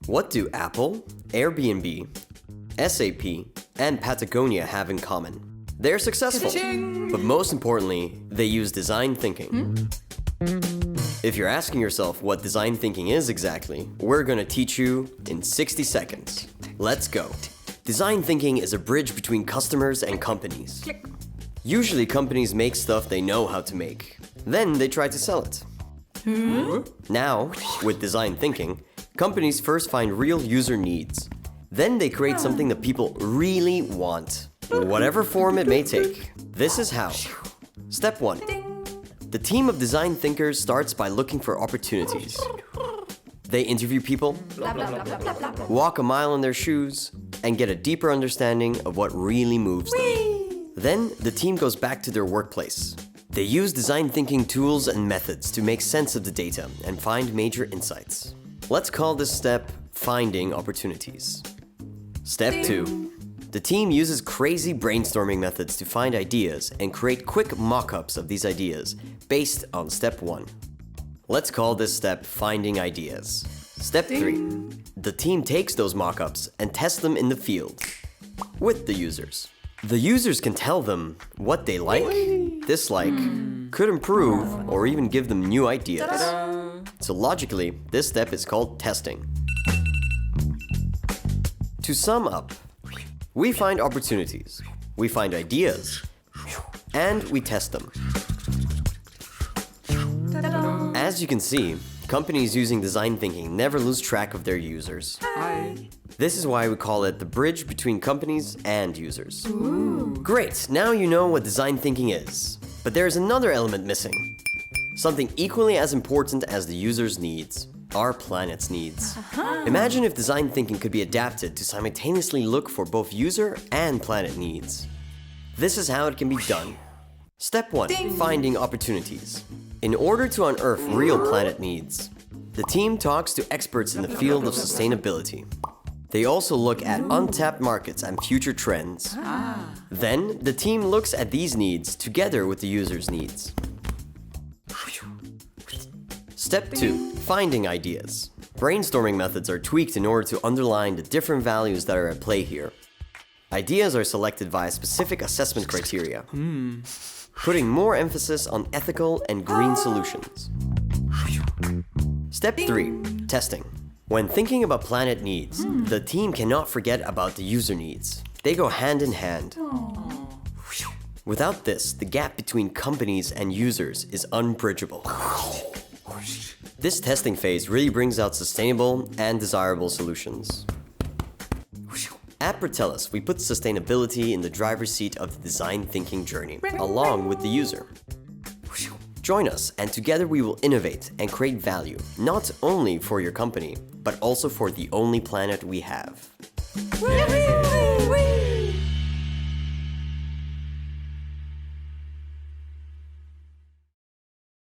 What do Apple, Airbnb, SAP, and Patagonia have in common? They're successful, but most importantly, they use design thinking. If you're asking yourself what design thinking is exactly, we're gonna teach you in 60 seconds. Let's go. Design thinking is a bridge between customers and companies. Usually companies make stuff they know how to make. Then they try to sell it. Now, with design thinking, companies first find real user needs. Then they create something that people really want, whatever form it may take. This is how. Step 1. The team of design thinkers starts by looking for opportunities. They interview people, walk a mile in their shoes, and get a deeper understanding of what really moves them. Then the team goes back to their workplace. They use design thinking tools and methods to make sense of the data and find major insights. Let's call this step finding opportunities. Step 2. The team uses crazy brainstorming methods to find ideas and create quick mock-ups of these ideas based on step 1. Let's call this step finding ideas. Step 3. The team takes those mock-ups and tests them in the field with the users. The users can tell them what they like, dislike, could improve, or even give them new ideas. So logically, this step is called testing. To sum up, we find opportunities, we find ideas, and we test them. As you can see, companies using design thinking never lose track of their users. This is why we call it the bridge between companies and users. Great, now you know what design thinking is. But there is another element missing. Something equally as important as the user's needs. Our planet's needs. Imagine if design thinking could be adapted to simultaneously look for both user and planet needs. This is how it can be done. Step 1. Finding opportunities. In order to unearth real planet needs, the team talks to experts in the field of sustainability. They also look at untapped markets and future trends. Then, the team looks at these needs together with the user's needs. Step 2. Finding ideas. Brainstorming methods are tweaked in order to underline the different values that are at play here. Ideas are selected via specific assessment criteria, putting more emphasis on ethical and green solutions. Step 3. Testing. When thinking about planet needs, the team cannot forget about the user needs. They go hand in hand. Without this, the gap between companies and users is unbridgeable. This testing phase really brings out sustainable and desirable solutions. At Bratellis, we put sustainability in the driver's seat of the design thinking journey, along with the user. Join us, and together we will innovate and create value, not only for your company, but also for the only planet we have.